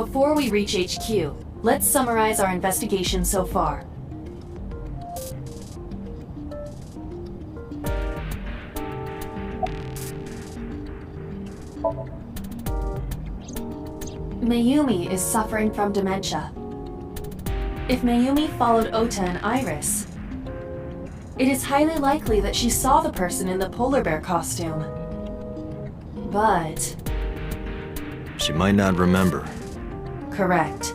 Before we reach HQ, let's summarize our investigation so far. Mayumi is suffering from dementia. If Mayumi followed Ota and Iris, it is highly likely that she saw the person in the polar bear costume. But... she might not remember. correct.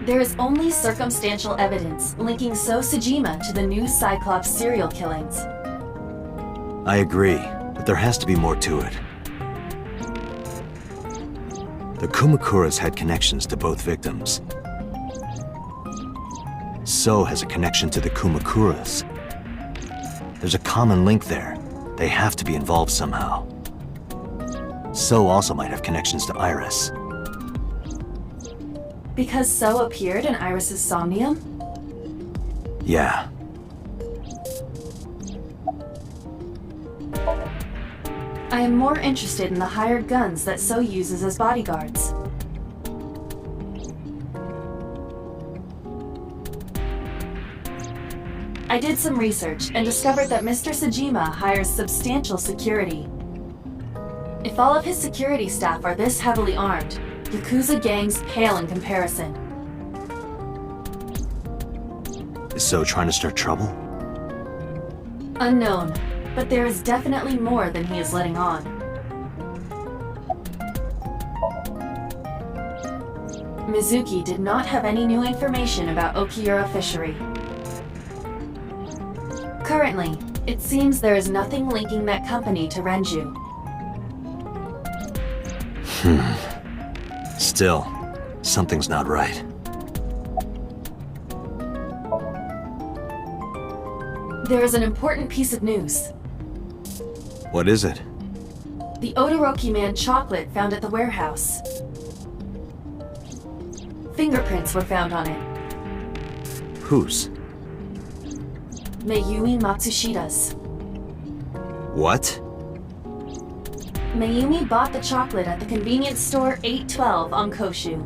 There is only circumstantial evidence linking So Sejima to the new Cyclops serial killings. I agree, but there has to be more to it. The Kumakuras had connections to both victims. So has a connection to the Kumakuras. There's a common link there. They have to be involved somehow. So also might have connections to Iris. Because So appeared in Iris's Somnium? Yeah. I am more interested in the hired guns that So uses as bodyguards. I did some research and discovered that Mr. Sejima hires substantial security. If all of his security staff are this heavily armed, Yakuza gangs pale in comparison. Is So trying to start trouble? Unknown, but there is definitely more than he is letting on. Mizuki did not have any new information about Okiura Fishery. Currently, it seems there is nothing linking that company to Renju. Still, something's not right. There is an important piece of news. What is it? The Odoroki Man chocolate found at the warehouse. Fingerprints were found on it. Whose? Mayumi Matsushida's. What? Mayumi bought the chocolate at the convenience store 812 on Koshu.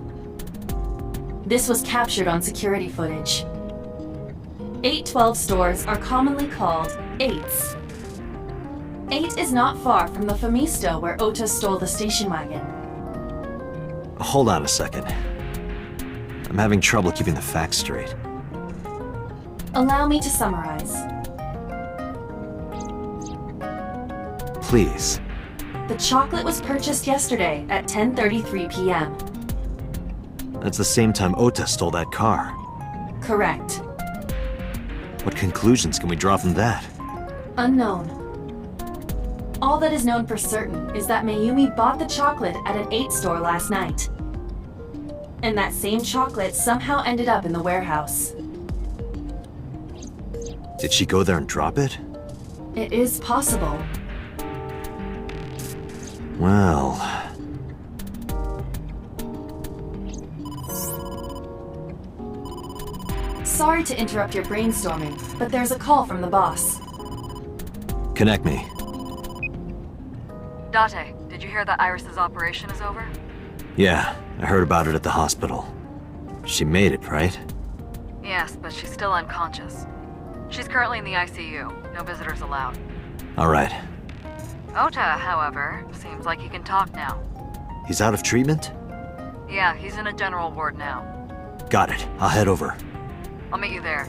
This was captured on security footage. 812 stores are commonly called 8s. 8 is not far from the Famisto where Ota stole the station wagon. Hold on a second. I'm having trouble keeping the facts straight. Allow me to summarize. Please. The chocolate was purchased yesterday at 10:33 p.m. That's the same time Ota stole that car. Correct. What conclusions can we draw from that? Unknown. All that is known for certain is that Mayumi bought the chocolate at an 8 store last night. And that same chocolate somehow ended up in the warehouse. Did she go there and drop it? It is possible. Well... Sorry to interrupt your brainstorming, but there's a call from the boss. Connect me. Date, did you hear that Iris's operation is over? Yeah, I heard about it at the hospital. She made it, right? Yes, but she's still unconscious. She's currently in the ICU. No visitors allowed. Alright. Ota, however, seems like he can talk now. He's out of treatment? Yeah, he's in a general ward now. Got it. I'll head over. I'll meet you there.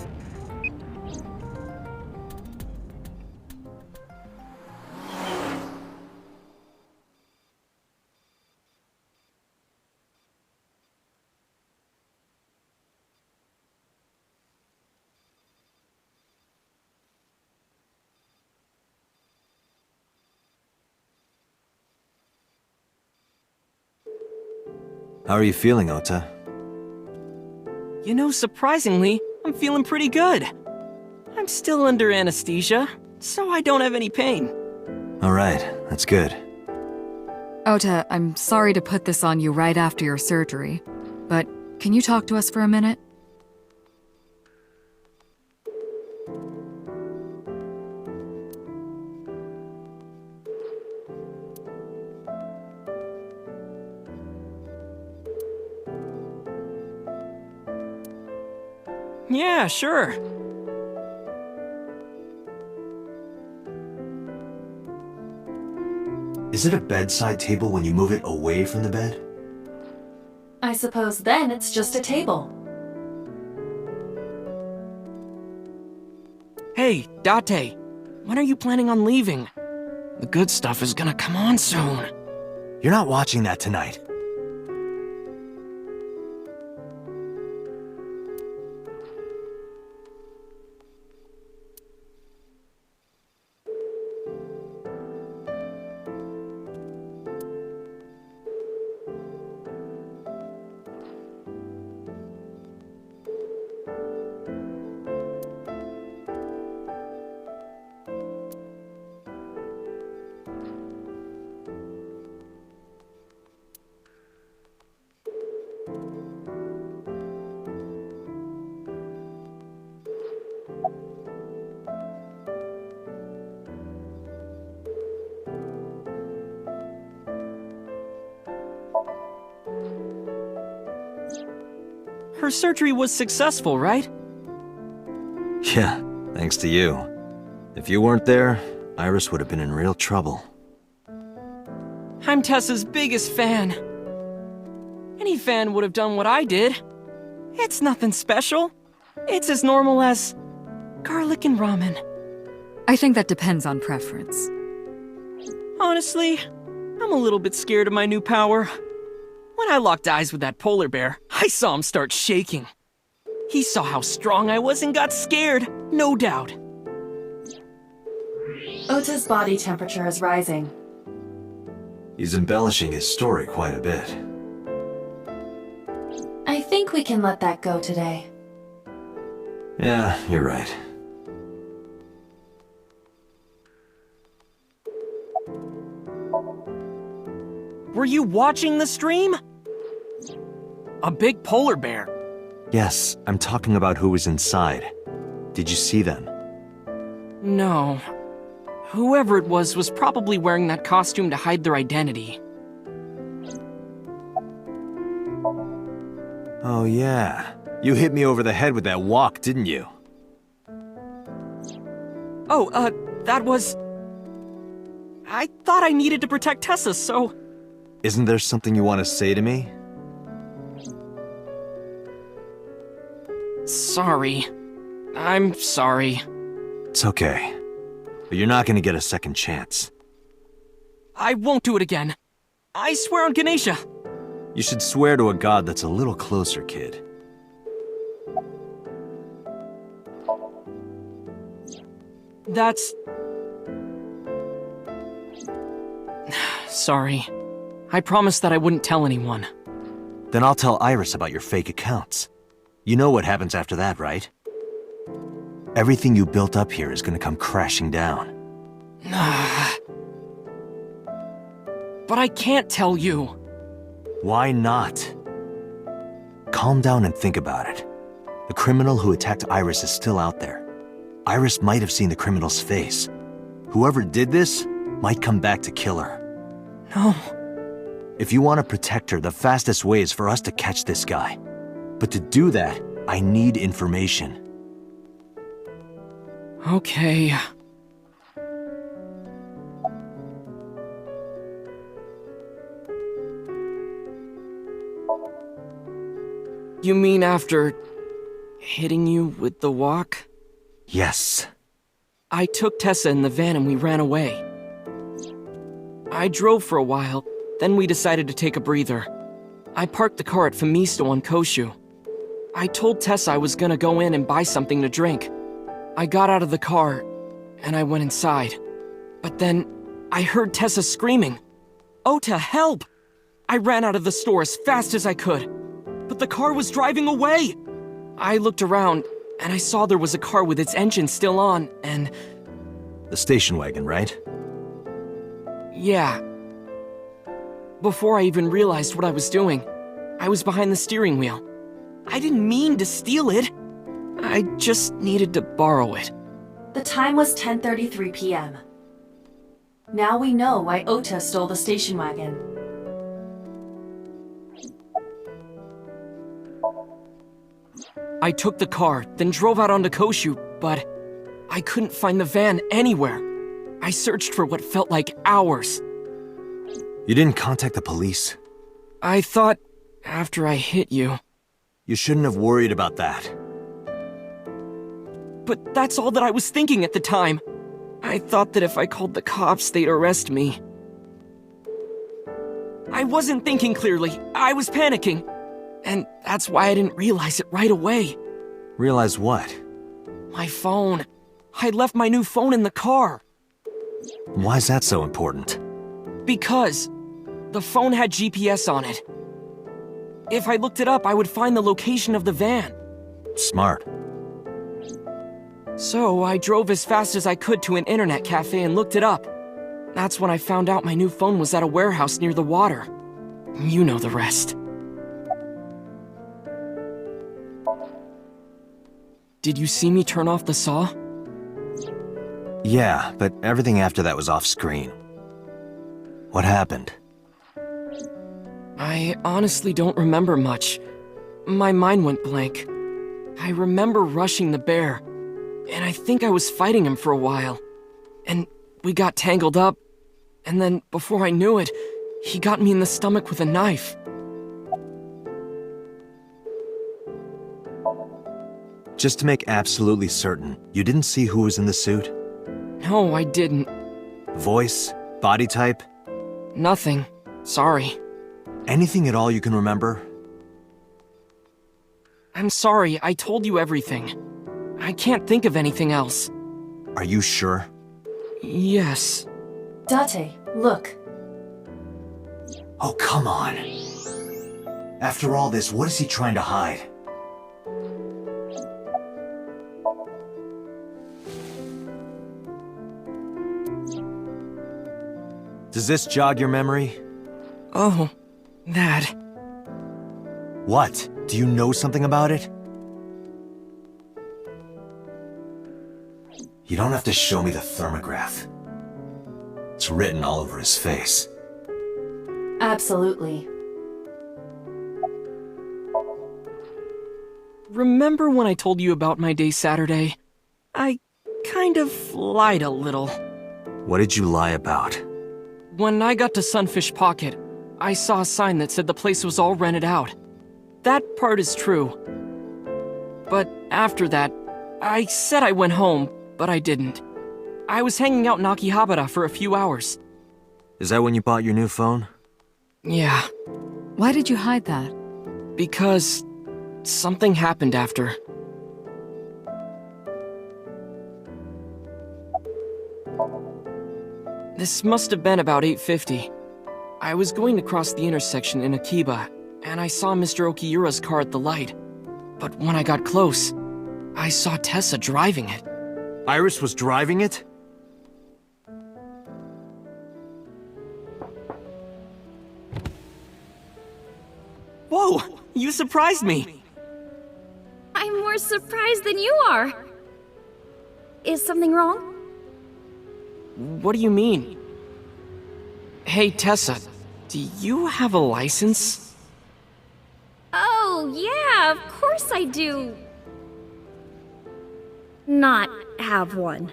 How are you feeling, Ota? You know, surprisingly, I'm feeling pretty good. I'm still under anesthesia, so I don't have any pain. Alright, that's good. Ota, I'm sorry to put this on you right after your surgery, but can you talk to us for a minute? Yeah, sure. Is it a bedside table when you move it away from the bed? I suppose then it's just a table. Hey, Date, when are you planning on leaving? The good stuff is gonna come on soon. You're not watching that tonight. Her surgery was successful, right? Yeah, thanks to you. If you weren't there, Iris would have been in real trouble. I'm Tessa's biggest fan. Any fan would have done what I did. It's nothing special. It's as normal as garlic and ramen. I think that depends on preference. Honestly, I'm a little bit scared of my new power. When I locked eyes with that polar bear, I saw him start shaking. He saw how strong I was and got scared, no doubt. Ota's body temperature is rising. He's embellishing his story quite a bit. I think we can let that go today. Yeah, you're right. Were you watching the stream? A big polar bear. Yes, I'm talking about who was inside. Did you see them? No. Whoever it was probably wearing that costume to hide their identity. Oh yeah. You hit me over the head with that walk, didn't you? Oh, that was... I thought I needed to protect Tessa, so... Isn't there something you want to say to me? Sorry. I'm sorry. It's okay. But you're not gonna get a second chance. I won't do it again. I swear on Ganesha. You should swear to a god that's a little closer, kid. That's... Sorry. I promised that I wouldn't tell anyone. Then I'll tell Iris about your fake accounts. You know what happens after that, right? Everything you built up here is gonna come crashing down. But I can't tell you. Why not? Calm down and think about it. The criminal who attacked Iris is still out there. Iris might have seen the criminal's face. Whoever did this might come back to kill her. No. If you want to protect her, the fastest way is for us to catch this guy. But to do that, I need information. Okay. You mean after hitting you with the walk? Yes. I took Tessa in the van and we ran away. I drove for a while, then we decided to take a breather. I parked the car at Famisto on Koshu. I told Tessa I was gonna go in and buy something to drink. I got out of the car, and I went inside. But then, I heard Tessa screaming, "Ota, help!" I ran out of the store as fast as I could, but the car was driving away. I looked around, and I saw there was a car with its engine still on, and... The station wagon, right? yeah. Before I even realized what I was doing, I was behind the steering wheel. I didn't mean to steal it. I just needed to borrow it. The time was 10:33 p.m. Now we know why Ota stole the station wagon. I took the car, then drove out onto Koshu, but I couldn't find the van anywhere. I searched for what felt like hours. You didn't contact the police? I thought, after I hit you... You shouldn't have worried about that. But that's all that I was thinking at the time. I thought that if I called the cops, they'd arrest me. I wasn't thinking clearly. I was panicking. And that's why I didn't realize it right away. Realize what? My phone. I left my new phone in the car. Why's that so important? Because the phone had GPS on it. If I looked it up, I would find the location of the van. Smart. So I drove as fast as I could to an internet cafe and looked it up. That's when I found out my new phone was at a warehouse near the water. You know the rest. Did you see me turn off the saw? Yeah, but everything after that was off screen. What happened? I honestly don't remember much. My mind went blank. I remember rushing the bear, and I think I was fighting him for a while. And we got tangled up, and then before I knew it, he got me in the stomach with a knife. Just to make absolutely certain, you didn't see who was in the suit? No, I didn't. Voice? Body type? Nothing. Sorry. Anything at all you can remember? I'm sorry, I told you everything. I can't think of anything else. Are you sure? Yes. Date, look. Oh, come on. After all this, what is he trying to hide? Does this jog your memory? Oh, that. What? Do you know something about it? You don't have to show me the thermograph. It's written all over his face. Absolutely. Remember when I told you about my day Saturday? I kind of lied a little. What did you lie about? When I got to Sunfish Pocket, I saw a sign that said the place was all rented out. That part is true. But after that, I said I went home, but I didn't. I was hanging out in Akihabara for a few hours. Is that when you bought your new phone? Yeah, Why did you hide that? because something happened after. This must have been about 8:50. I was going to cross the intersection in Akiba, and I saw Mr. Okiura's car at the light. But when I got close, I saw Tessa driving it. Iris was driving it? Whoa! You surprised me! I'm more surprised than you are. Is something wrong? What do you mean? Hey, Tessa, do you have a license? Oh, yeah, of course I do. Not have one.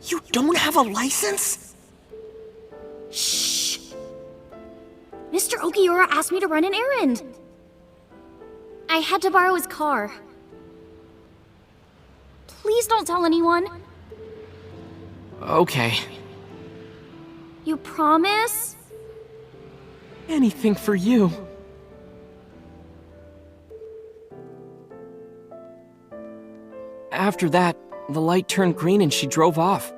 You don't have a license? Shh. Mr. Okiura asked me to run an errand. I had to borrow his car. Please don't tell anyone. Okay. You promise? Anything for you. After that, the light turned green and she drove off.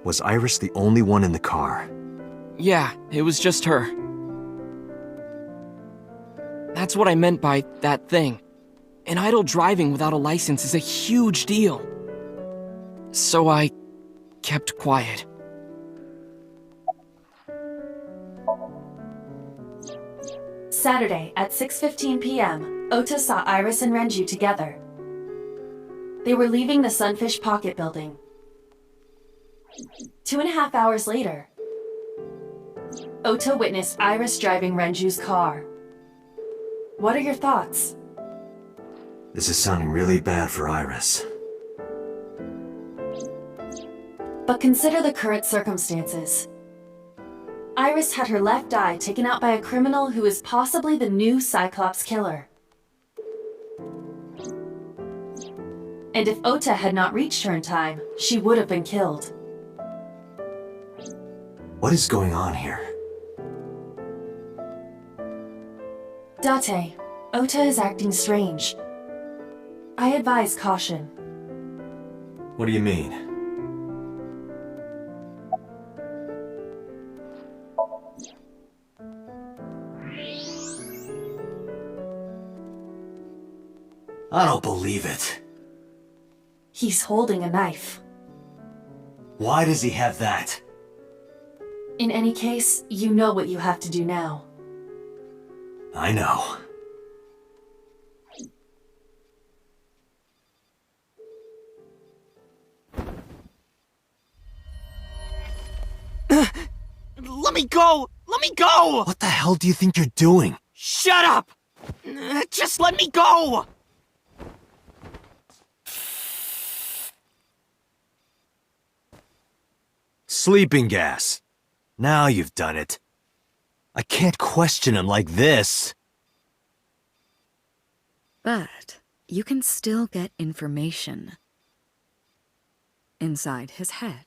Was Iris the only one in the car? Yeah, it was just her. That's what I meant by that thing. And idle driving without a license is a huge deal. So I kept quiet. Saturday at 6:15 p.m., Ota saw Iris and Renju together. They were leaving the Sunfish Pocket building. 2.5 hours later, Ota witnessed Iris driving Renju's car. What are your thoughts? This is sounding really bad for Iris. But consider the current circumstances. Iris had her left eye taken out by a criminal who is possibly the new Cyclops killer. And if Ota had not reached her in time, she would have been killed. What is going on here? Date, Ota is acting strange. I advise caution. What do you mean? I don't believe it. He's holding a knife. Why does he have that? In any case, you know what you have to do now. I know. Let me go! Let me go! What the hell do you think you're doing? Shut up! Just let me go! Sleeping gas. Now you've done it. I can't question him like this. But you can still get information inside his head.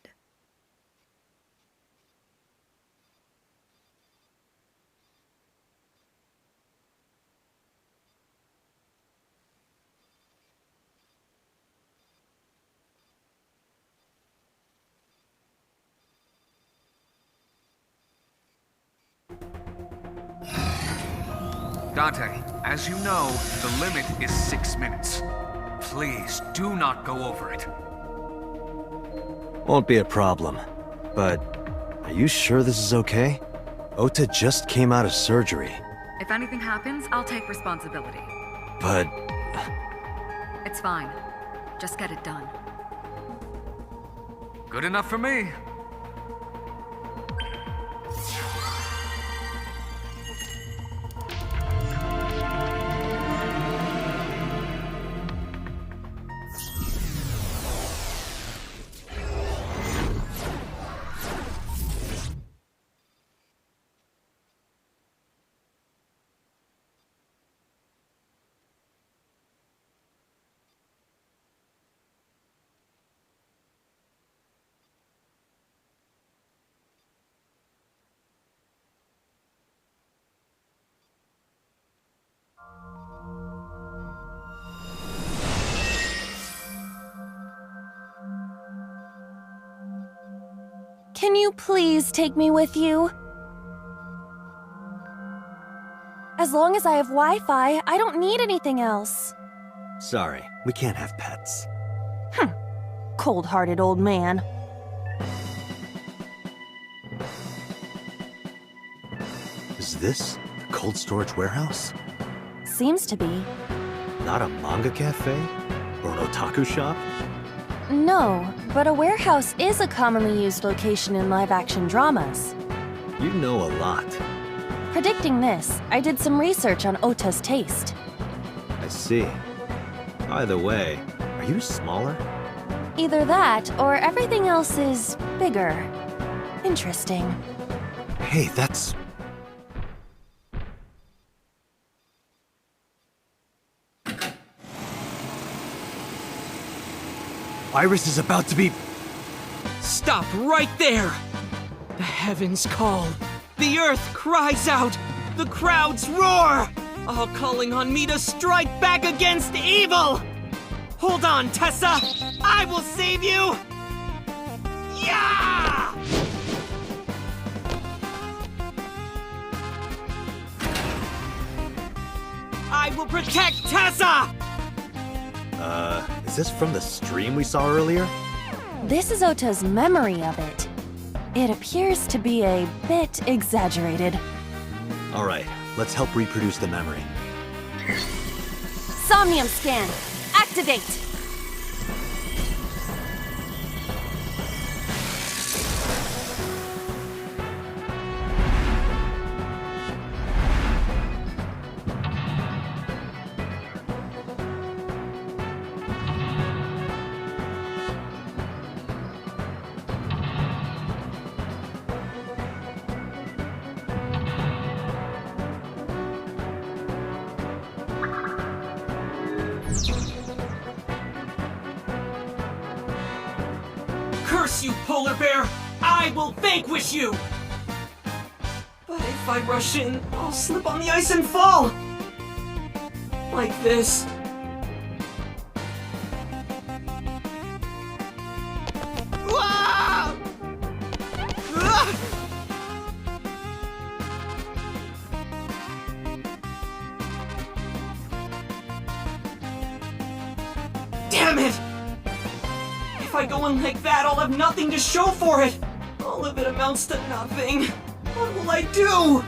Dante, as you know, the limit is 6 minutes. Please, do not go over it. Won't be a problem. But, are you sure this is okay? Ota just came out of surgery. If anything happens, I'll take responsibility. But, It's fine. Just get it done. Good enough for me. Can you please take me with you? As long as I have Wi-Fi, I don't need anything else. sorry, we can't have pets. Cold-hearted old man. Is this the cold storage warehouse? Seems to be. Not a manga cafe? Or an otaku shop? No, but a warehouse is a commonly used location in live-action dramas. You know a lot. Predicting this, I did some research on Ota's taste. I see. By the way, are you smaller? Either that, or everything else is bigger. Interesting. Hey, that's... Iris is about to be... Stop right there! The heavens call. The earth cries out. The crowds roar. All calling on me to strike back against evil. Hold on, Tessa. I will save you. Yeah! I will protect Tessa! Is this from the stream we saw earlier? This is Ota's memory of it. It appears to be a bit exaggerated. Alright, let's help reproduce the memory. Somnium scan. Activate. Curse you, polar bear! I will vanquish you! But if I rush in, I'll slip on the ice and fall! Like this. Ah! Ah! Damn it! If I go in like that, I'll have nothing to show for it! All of it amounts to nothing. What will I do?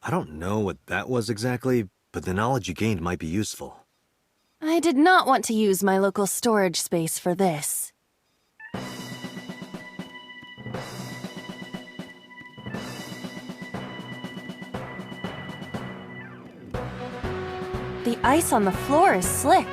I don't know what that was exactly, but the knowledge you gained might be useful. I did not want to use my local storage space for this. The ice on the floor is slick.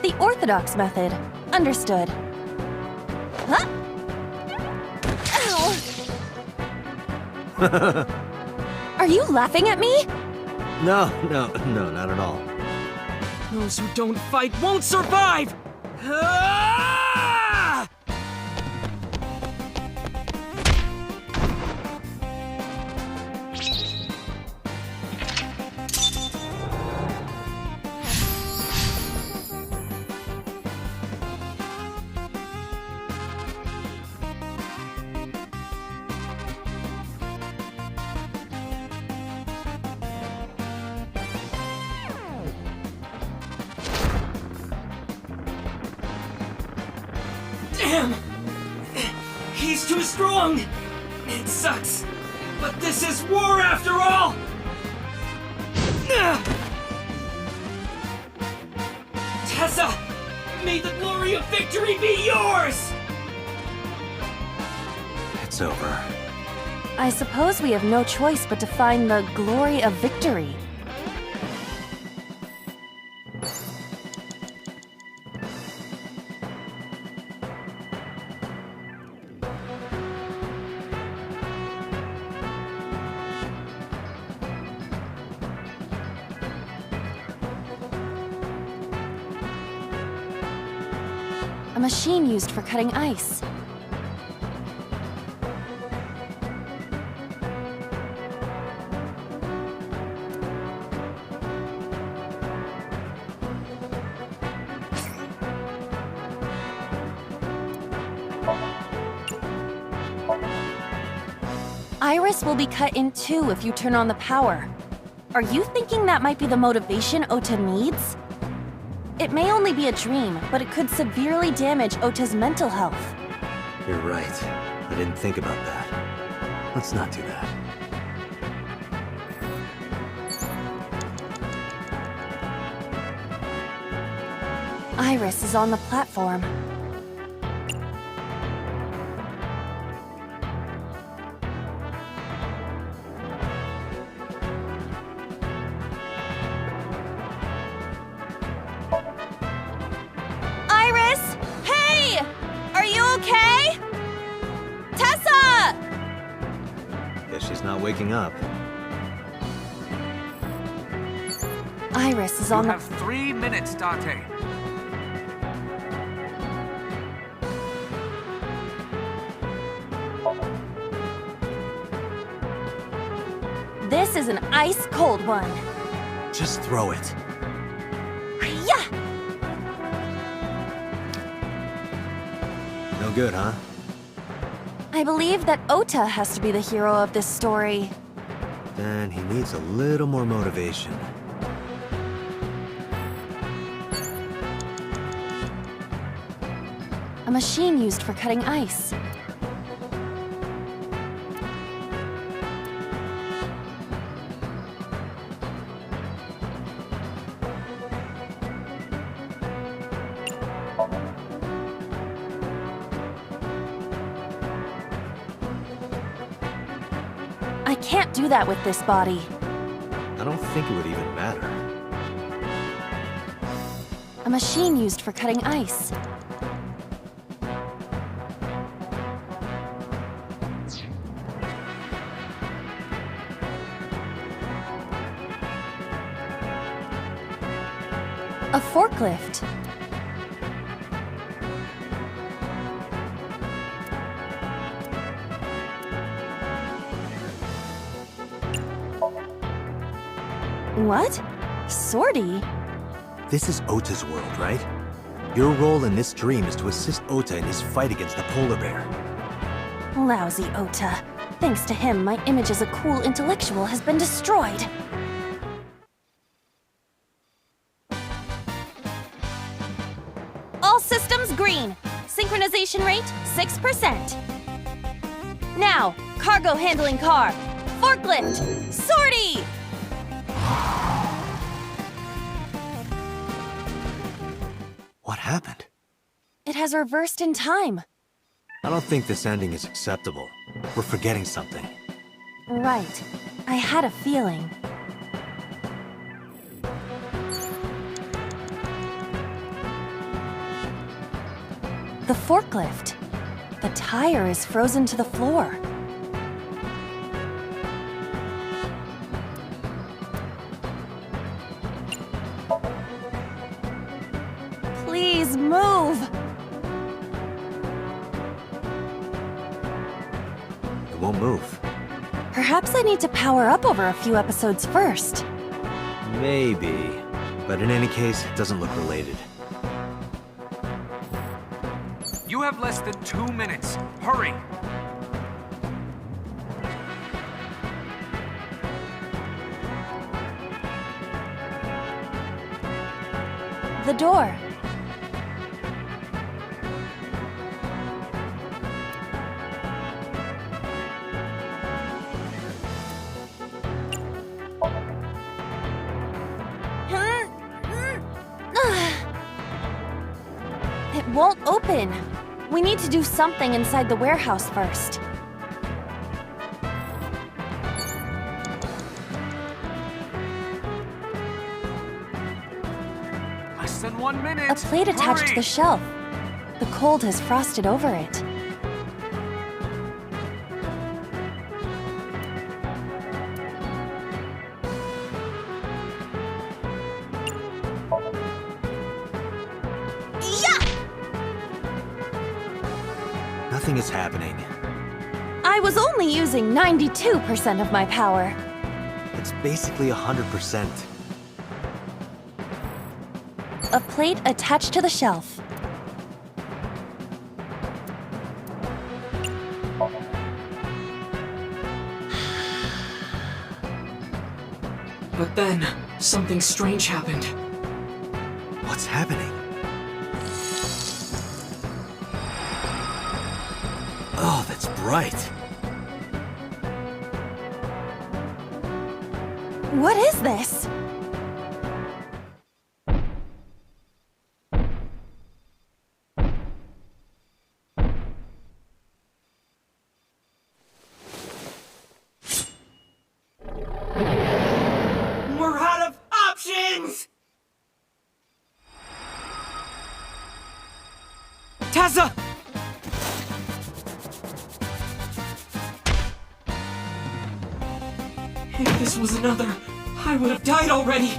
The orthodox method. Understood. Huh? Ow! Are you laughing at me? No, not at all. Those who don't fight won't survive! Ah! Damn! He's too strong! It sucks, but this is war after all! Tessa! May the glory of victory be yours! It's over. I suppose we have no choice but to find the glory of victory. A machine used for cutting ice. Iris will be cut in two if you turn on the power. Are you thinking that might be the motivation Ota needs? It may only be a dream, but it could severely damage Ota's mental health. You're right. I didn't think about that. Let's not do that. Iris is on the platform. Iris! Hey! Are you okay? Tessa! Guess she's not waking up. Iris is You on the... have 3 minutes, Dante. This is an ice-cold one. Just throw it. Yeah! No good, huh? I believe that Ota has to be the hero of this story. Then he needs a little more motivation. A machine used for cutting ice. I can't do that with this body. I don't think it would even matter. A machine used for cutting ice. A forklift. What? Sortie? This is Ota's world, right? Your role in this dream is to assist Ota in his fight against the polar bear. Lousy Ota. Thanks to him, my image as a cool intellectual has been destroyed. All systems green. Synchronization rate, 6%. Now, cargo handling car. Forklift. Sortie! What happened? It has reversed in time. I don't think this ending is acceptable. We're forgetting something. Right. I had a feeling. The forklift. The tire is frozen to the floor. Please move! It won't move. Perhaps I need to power up over a few episodes first. Maybe. But in any case, it doesn't look related. You have less than 2 minutes. Hurry! The door. It won't open. We need to do something inside the warehouse first. Less than 1 minute. A plate attached to Hurry! the shelf. The cold has frosted over it. Nothing is happening. I was only using 92% of my power. It's basically 100%. A plate attached to the shelf. But then, something strange happened. What's happening? Oh, that's bright. What is this? We're out of options! Tessa! If this was another, I would have died already.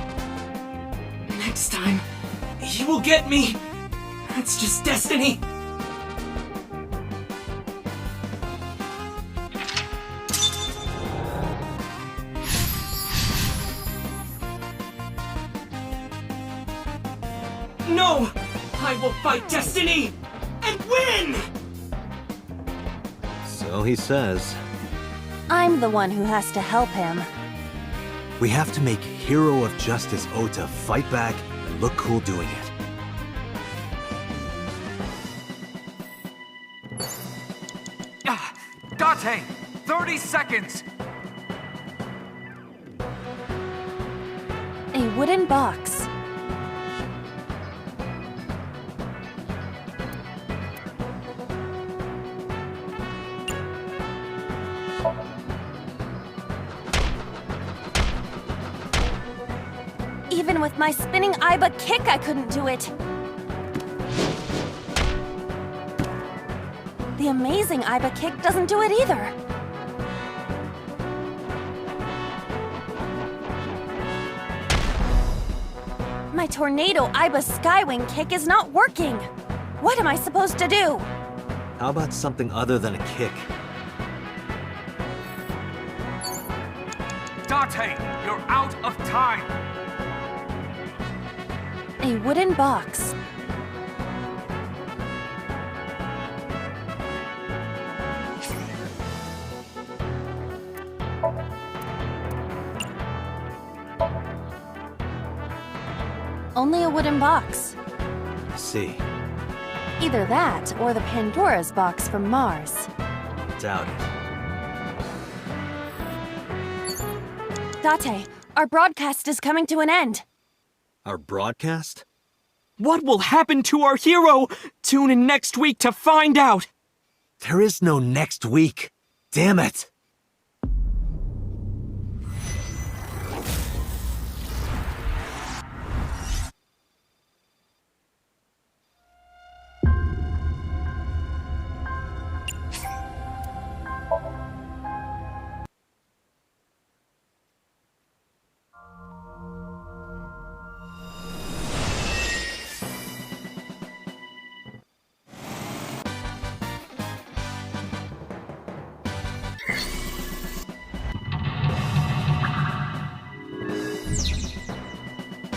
Next time, he will get me. That's just destiny. No! I will fight destiny and win! So he says. I'm the one who has to help him. We have to make Hero of Justice Ota fight back and look cool doing it. Date! 30 seconds! A wooden box. Even with my spinning Iba kick, I couldn't do it. The amazing Iba kick doesn't do it either. My tornado Iba skywing kick is not working. What am I supposed to do? How about something other than a kick? Date, you're out of time! A wooden box. Only a wooden box. I see. Either that or the Pandora's box from Mars. Doubt it. Date, our broadcast is coming to an end. Our broadcast? What will happen to our hero? Tune in next week to find out! There is no next week. Damn it!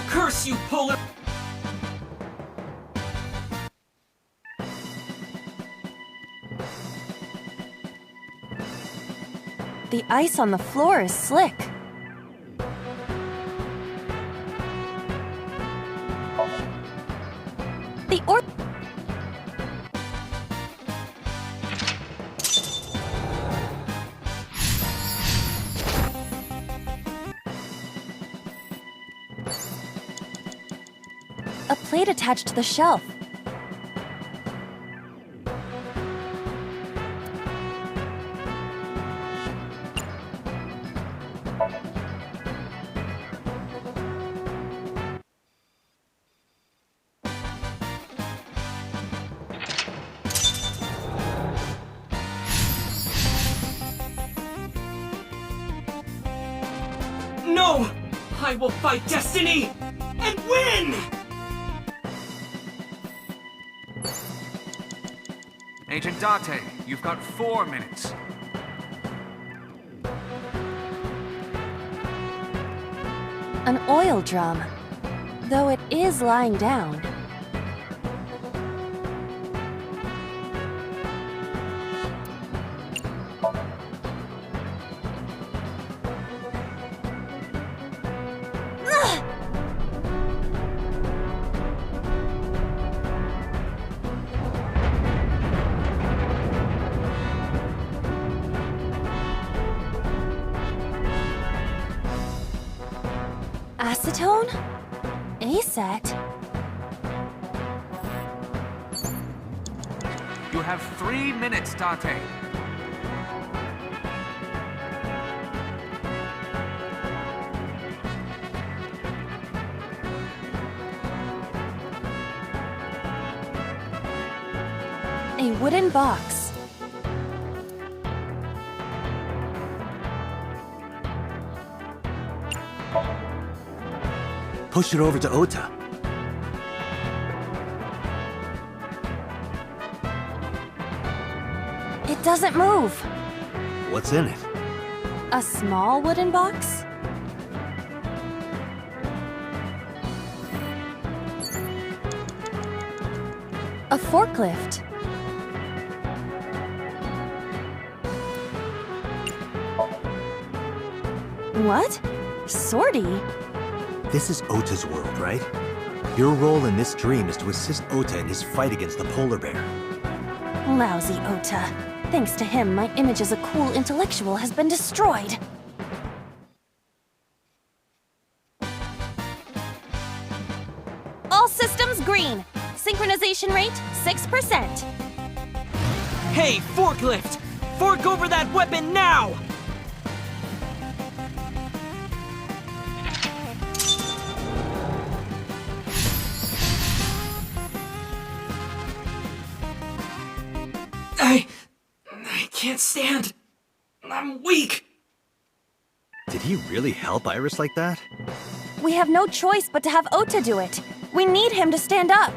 Curse you, Polar! The ice on the floor is slick. The or- A plate attached to the shelf. No! I will fight destiny and win! Agent Date, you've got 4 minutes. An oil drum. Though it is lying down. Acetone? ASAT? You have 3 minutes, Date. A wooden box. Push it over to Ota. It doesn't move. What's in it? A small wooden box? A forklift. What? Sortie? This is Ota's world, right? Your role in this dream is to assist Ota in his fight against the polar bear. Lousy Ota. Thanks to him, my image as a cool intellectual has been destroyed. All systems green. Synchronization rate 6%. Hey, forklift! Fork over that weapon now! I can't stand. I'm weak. Did he really help Iris like that? We have no choice but to have Ota do it. We need him to stand up.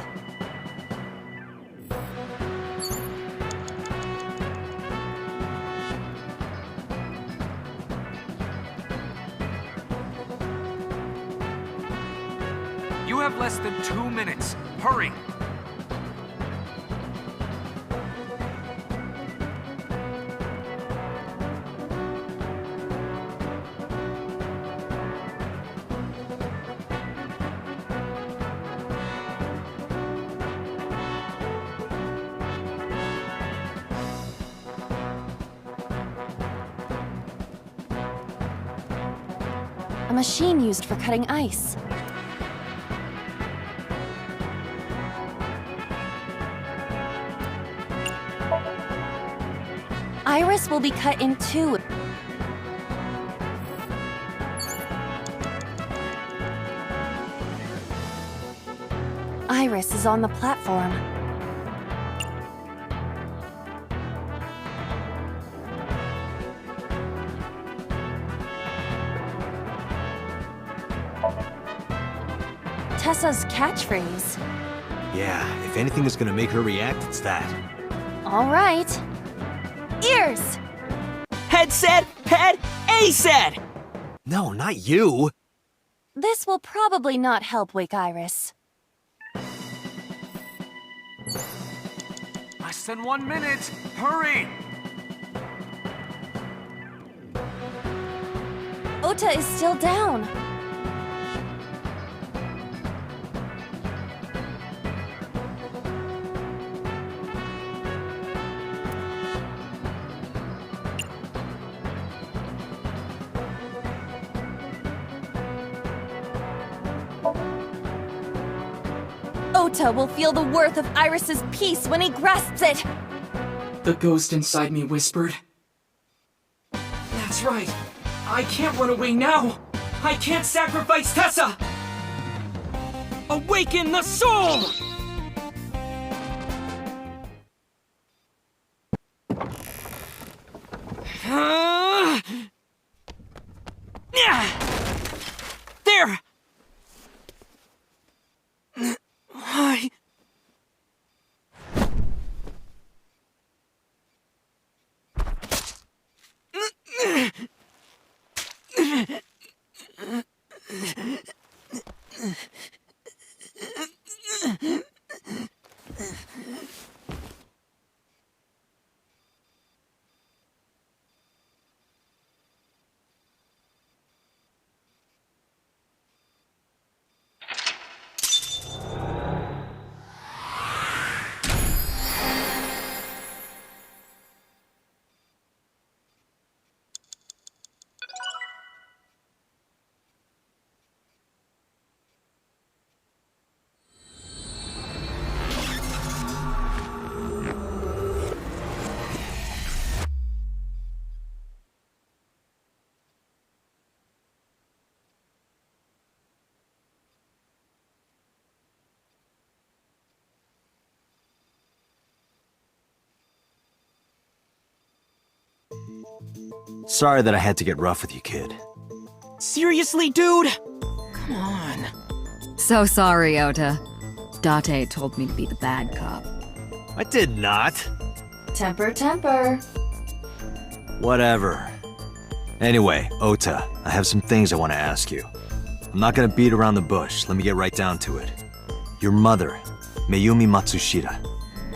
You have less than 2 minutes. Hurry! A machine used for cutting ice. Iris will be cut in two. Iris is on the platform. Tessa's catchphrase. Yeah, if anything is gonna make her react, it's that. All right. Ears! Head said, head, A said! No, not you! This will probably not help wake Iris. Less than 1 minute. Hurry! Ota is still down. Ota will feel the worth of Iris's peace when he grasps it! The ghost inside me whispered. That's right. I can't run away now. I can't sacrifice Tessa! Awaken the soul! There! Why? Sorry that I had to get rough with you, kid. Seriously, dude? Come on. So sorry, Ota. Date told me to be the bad cop. I did not. Temper, temper. Whatever. Anyway, Ota, I have some things I want to ask you. I'm not gonna beat around the bush. Let me get right down to it. Your mother, Mayumi Matsushita,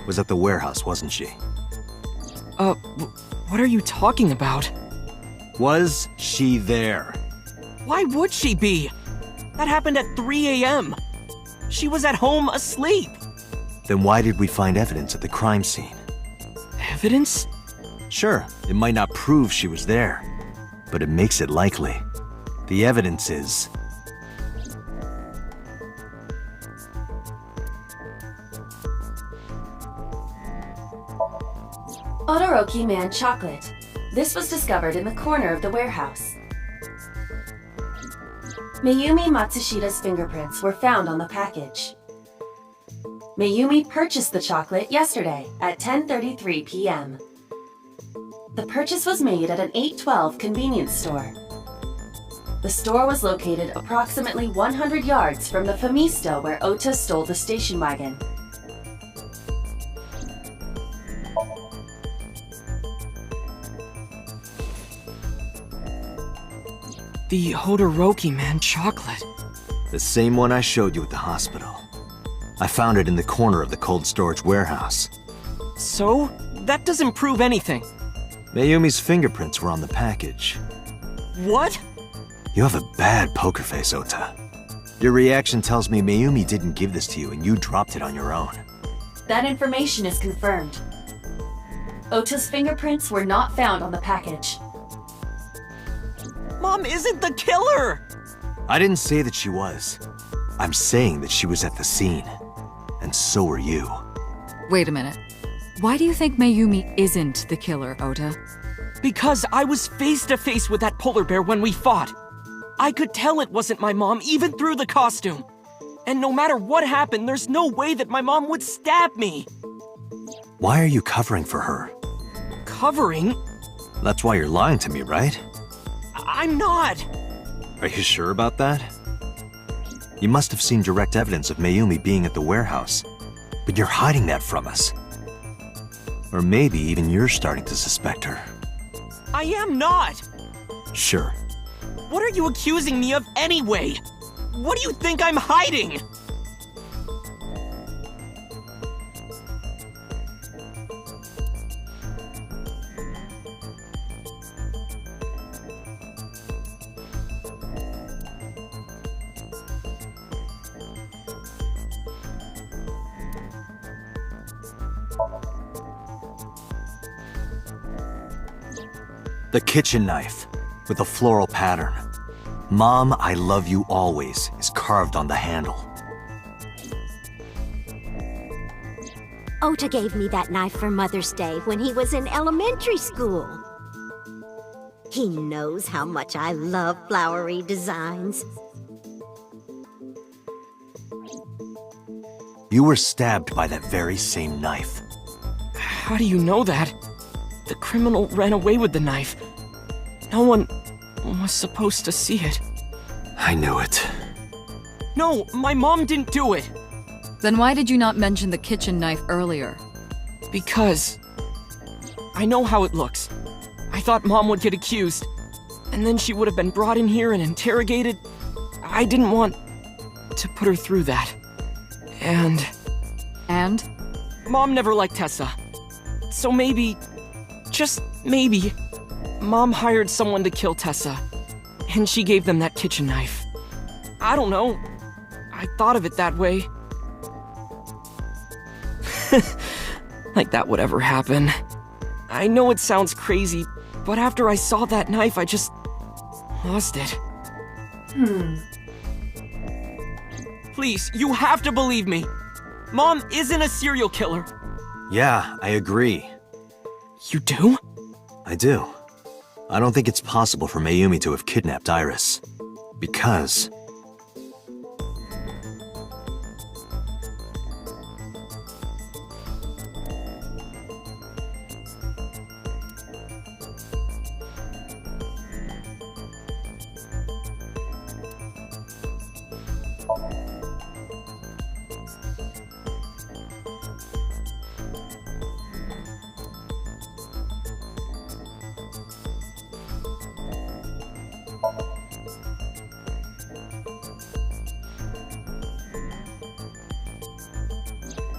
was at the warehouse, wasn't she? What are you talking about? Was she there? Why would she be? That happened at 3 a.m. She was at home asleep. Then why did we find evidence at the crime scene? Evidence? Sure, it might not prove she was there, but it makes it likely. The evidence is... Todoroki Man chocolate. This was discovered in the corner of the warehouse. Mayumi Matsushida's fingerprints were found on the package. Mayumi purchased the chocolate yesterday at 10:33 p.m. The purchase was made at an 812 convenience store. The store was located approximately 100 yards from the Famisto where Ota stole the station wagon. The Todoroki Man chocolate. the same one I showed you at the hospital. I found it in the corner of the cold storage warehouse. So? That doesn't prove anything. Mayumi's fingerprints were on the package. What? You have a bad poker face, Ota. Your reaction tells me Mayumi didn't give this to you and you dropped it on your own. That information is confirmed. Ota's fingerprints were not found on the package. Mom isn't the killer! I didn't say that she was. I'm saying that she was at the scene. And so were you. Wait a minute. Why do you think Mayumi isn't the killer, Ota? Because I was face to face with that polar bear when we fought. I could tell it wasn't my mom even through the costume. And no matter what happened, there's no way that my mom would stab me. Why are you covering for her? Covering? That's why you're lying to me, right? I'm not. Are you sure about that? You must have seen direct evidence of Mayumi being at the warehouse, but you're hiding that from us. Or maybe even you're starting to suspect her. I am not. Sure. What are you accusing me of anyway? What do you think I'm hiding? The kitchen knife, with a floral pattern. Mom, I love you always, is carved on the handle. Ota gave me that knife for Mother's Day when he was in elementary school. He knows how much I love flowery designs. You were stabbed by that very same knife. How do you know that? The criminal ran away with the knife. No one was supposed to see it. I knew it. No, my mom didn't do it. Then why did you not mention the kitchen knife earlier? Because I know how it looks. I thought Mom would get accused, and then she would have been brought in here and interrogated. I didn't want to put her through that. And Mom never liked Tessa. So maybe, just maybe, Mom hired someone to kill Tessa, and she gave them that kitchen knife. I don't know. I thought of it that way. Like that would ever happen. I know it sounds crazy, but after I saw that knife, I just lost it. Please, you have to believe me. Mom isn't a serial killer. Yeah, I agree. You do? I do. I don't think it's possible for Mayumi to have kidnapped Iris. Because...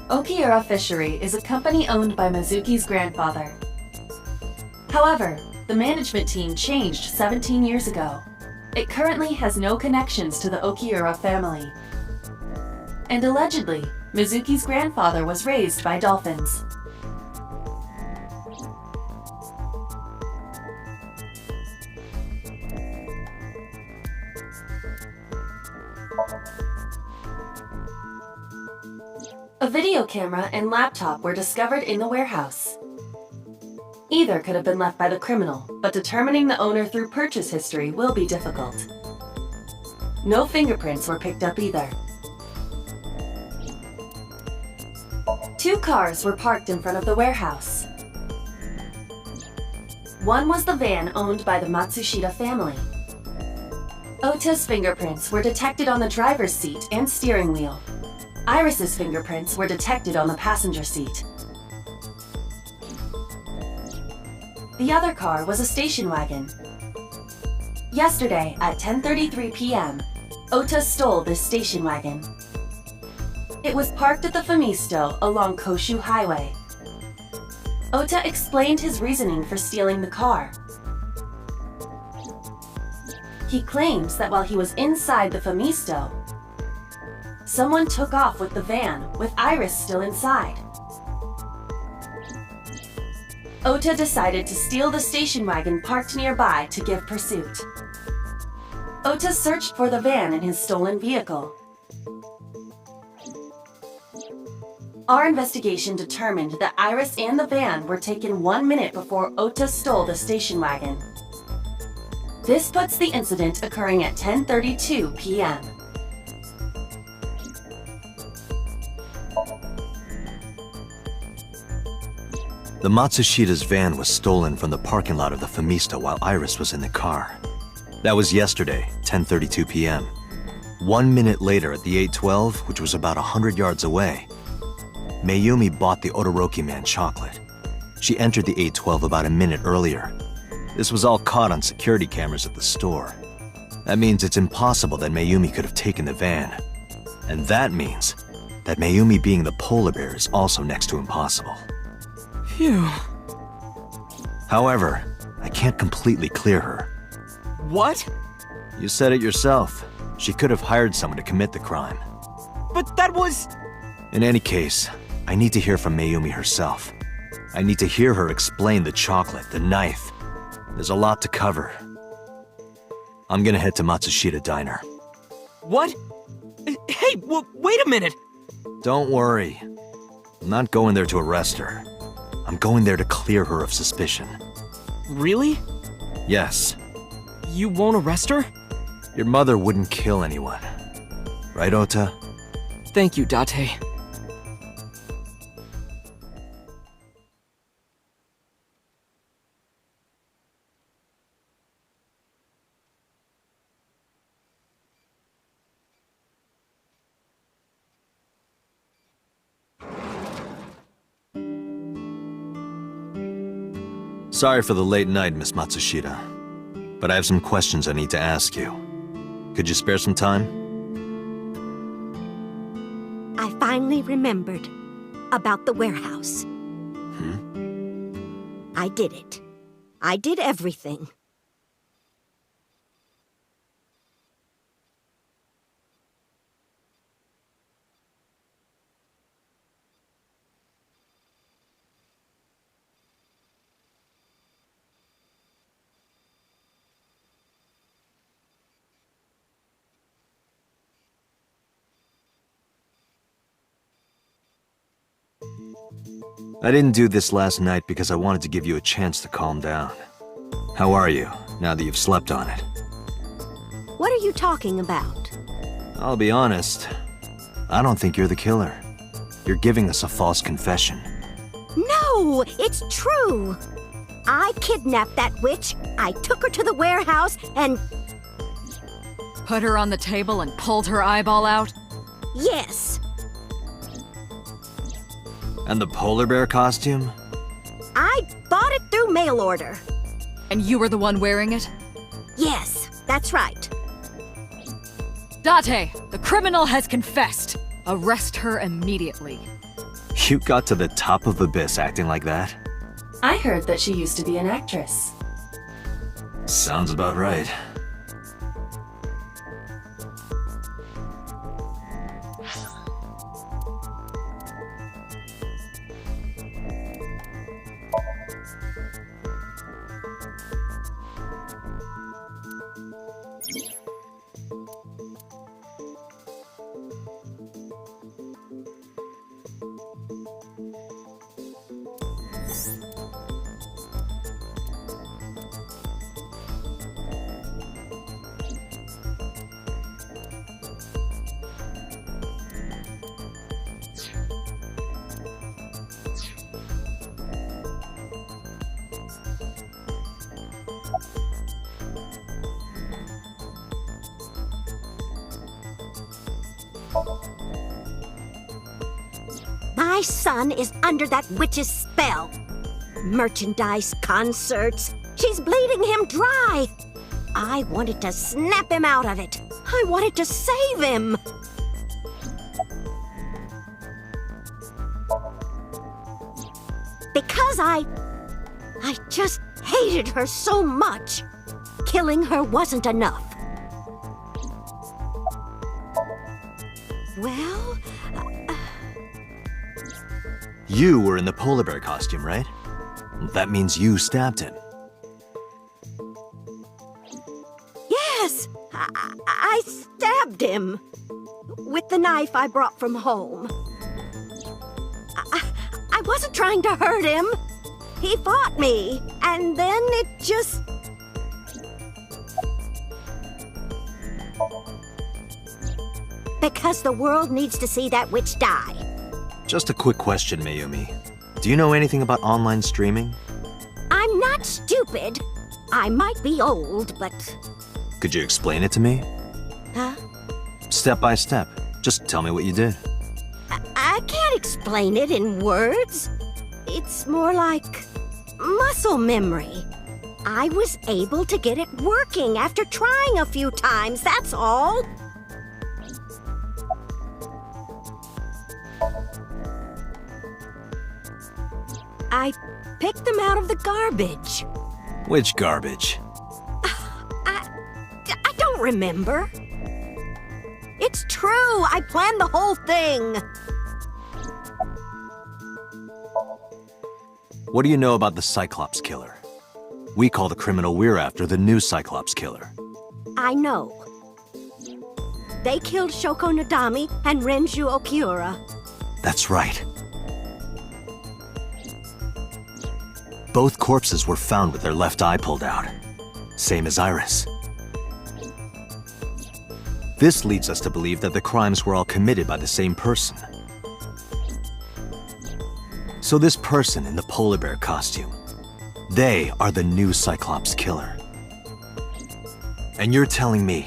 Okiura Fishery is a company owned by Mizuki's grandfather. However, the management team changed 17 years ago. It currently has no connections to the Okiura family. And allegedly, Mizuki's grandfather was raised by dolphins. A video camera and laptop were discovered in the warehouse. Either could have been left by the criminal, but determining the owner through purchase history will be difficult. No fingerprints were picked up either. 2 cars were parked in front of the warehouse. One was the van owned by the Matsushita family. Ota's fingerprints were detected on the driver's seat and steering wheel. Iris's fingerprints were detected on the passenger seat. The other car was a station wagon. Yesterday at 10:33 p.m., Ota stole this station wagon. It was parked at the Famisto along Koshu Highway. Ota explained his reasoning for stealing the car. He claims that while he was inside the Famisto, someone took off with the van with Iris still inside. Ota decided to steal the station wagon parked nearby to give pursuit. Ota searched for the van in his stolen vehicle. Our investigation determined that Iris and the van were taken 1 minute before Ota stole the station wagon. This puts the incident occurring at 10:32 p.m. The Matsushita's van was stolen from the parking lot of the Famisto while Iris was in the car. That was yesterday, 10:32 p.m. 1 minute later at the 812, which was about 100 yards away, Mayumi bought the Odoroki Man chocolate. She entered the 812 about a minute earlier. This was all caught on security cameras at the store. That means it's impossible that Mayumi could have taken the van. And that means that Mayumi being the polar bear is also next to impossible. Phew. However, I can't completely clear her. What? You said it yourself. She could have hired someone to commit the crime. But that was... In any case, I need to hear from Mayumi herself. I need to hear her explain the chocolate, the knife. There's a lot to cover. I'm gonna head to Matsushita Diner. What? Hey, wait a minute! Don't worry. I'm not going there to arrest her. I'm going there to clear her of suspicion. Really? Yes. You won't arrest her? Your mother wouldn't kill anyone. Right, Ota? Thank you, Date. Sorry for the late night, Miss Matsushita. But I have some questions I need to ask you. Could you spare some time? I finally remembered about the warehouse. I did it. I did everything. I didn't do this last night because I wanted to give you a chance to calm down. How are you, now that you've slept on it? What are you talking about? I'll be honest. I don't think you're the killer. You're giving us a false confession. No, it's true. I kidnapped that witch, I took her to the warehouse, and Put her on the table and pulled her eyeball out? yes, And the polar bear costume? I bought it through mail order. And you were the one wearing it? Yes, that's right. Date, the criminal has confessed. Arrest her immediately. You got to the top of Abyss acting like that? I heard that she used to be an actress. Sounds about right. My son is under that witch's spell. Merchandise, concerts. She's bleeding him dry. I wanted to snap him out of it. I wanted to save him. Because I just hated her so much. Killing her wasn't enough. Well, You were in the polar bear costume, right? That means you stabbed him. yes, I stabbed him with the knife I brought from home. I wasn't trying to hurt him. He fought me, and then it just... Because the world needs to see that witch die. Just a quick question, Mayumi. Do you know anything about online streaming? I'm not stupid. I might be old, but... Could you explain it to me? Huh? Step by step. Just tell me what you did. I can't explain it in words. It's more like muscle memory. I was able to get it working after trying a few times, that's all. I picked them out of the garbage. Which garbage? I don't remember. It's true, I planned the whole thing. What do you know about the Cyclops killer? We call the criminal we're after the new Cyclops killer. I know. They killed Shoko Nadami and Renju Okiura. That's right. Both corpses were found with their left eye pulled out. Same as Iris. This leads us to believe that the crimes were all committed by the same person. So this person in the polar bear costume, they are the new Cyclops killer. And you're telling me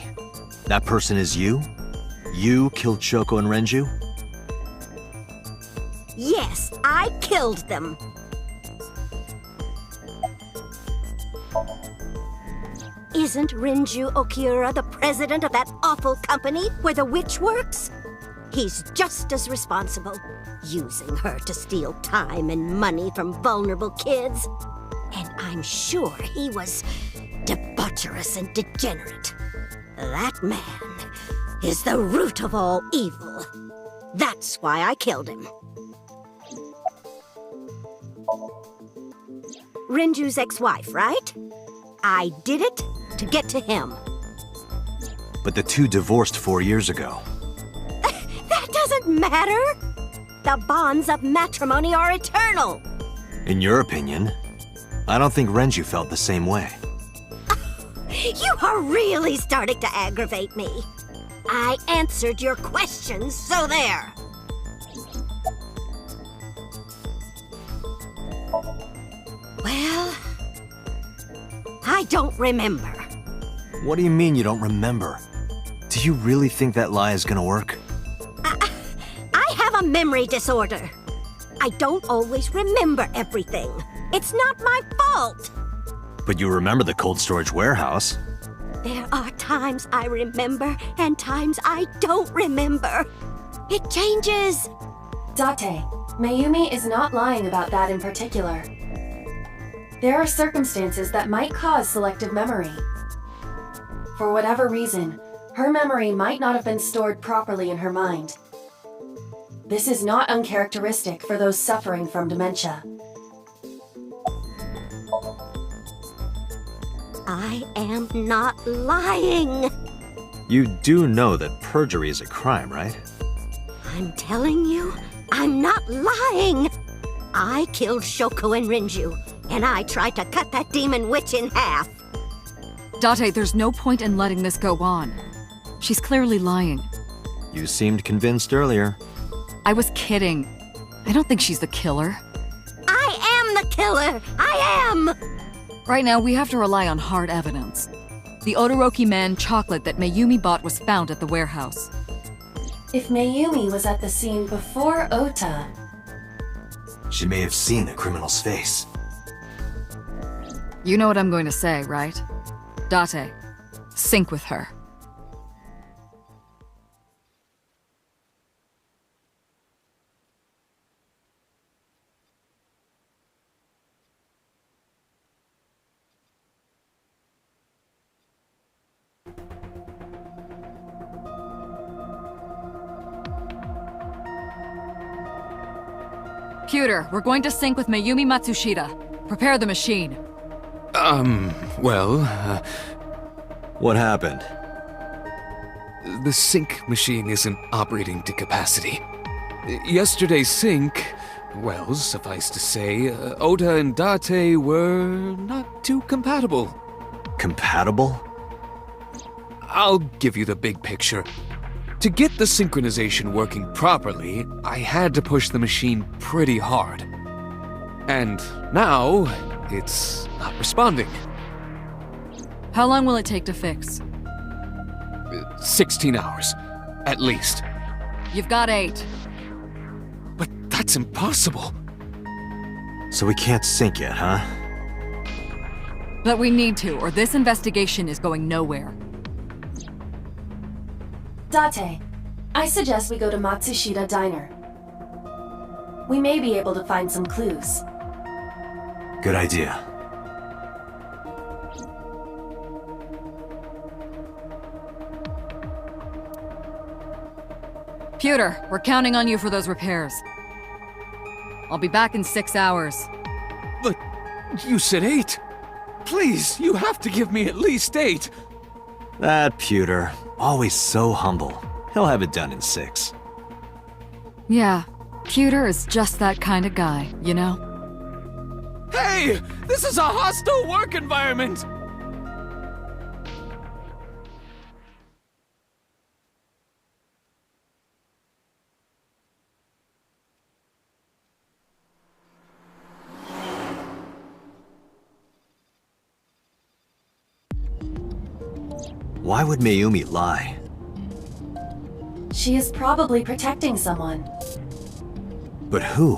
that person is you? You killed Shoko and Renju? Yes, I killed them. Isn't Renju Okiura the president of that awful company where the witch works? He's just as responsible, using her to steal time and money from vulnerable kids. And I'm sure he was debaucherous and degenerate. That man is the root of all evil. That's why I killed him. Renju's ex-wife, right? I did it to get to him. But the two divorced 4 years ago. That doesn't matter. The bonds of matrimony are eternal. In your opinion, I don't think Renju felt the same way. You are really starting to aggravate me. I answered your questions, so there. Well, I don't remember. What do you mean you don't remember? Do you really think that lie is gonna work? I have a memory disorder. I don't always remember everything. It's not my fault. But you remember the cold storage warehouse. There are times I remember and times I don't remember. It changes. Date, Mayumi is not lying about that in particular. There are circumstances that might cause selective memory. For whatever reason, her memory might not have been stored properly in her mind. This is not uncharacteristic for those suffering from dementia. I am not lying. You do know that perjury is a crime, right? I'm telling you, I'm not lying. I killed Shoko and Rinju, and I tried to cut that demon witch in half. Date, there's no point in letting this go on. She's clearly lying. You seemed convinced earlier. I was kidding. I don't think she's the killer. I am the killer! I am! Right now, we have to rely on hard evidence. The Odoroki Man chocolate that Mayumi bought was found at the warehouse. If Mayumi was at the scene before Ota, She may have seen the criminal's face. You know what I'm going to say, right? Date, sync with her. Computer, we're going to sync with Mayumi Matsushita. Prepare the machine. What happened? The sync machine isn't operating to capacity. Yesterday's sync, well, suffice to say, Ota and Date were not too compatible. Compatible? I'll give you the big picture. To get the synchronization working properly, I had to push the machine pretty hard. And now, it's not responding. How long will it take to fix? 16 hours, at least. You've got 8. But that's impossible. So we can't sync yet, huh? But we need to, or this investigation is going nowhere. Date, I suggest we go to Matsushita Diner. We may be able to find some clues. Good idea. Computer, we're counting on you for those repairs. I'll be back in 6 hours. But you said 8. Please, you have to give me at least 8. That pewter, always so humble. He'll have it done in 6. Yeah, Computer is just that kind of guy, you know? Hey! This is a hostile work environment! Why would Mayumi lie? She is probably protecting someone. But who?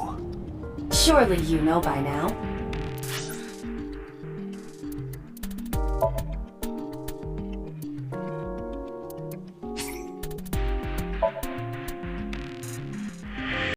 Surely you know by now.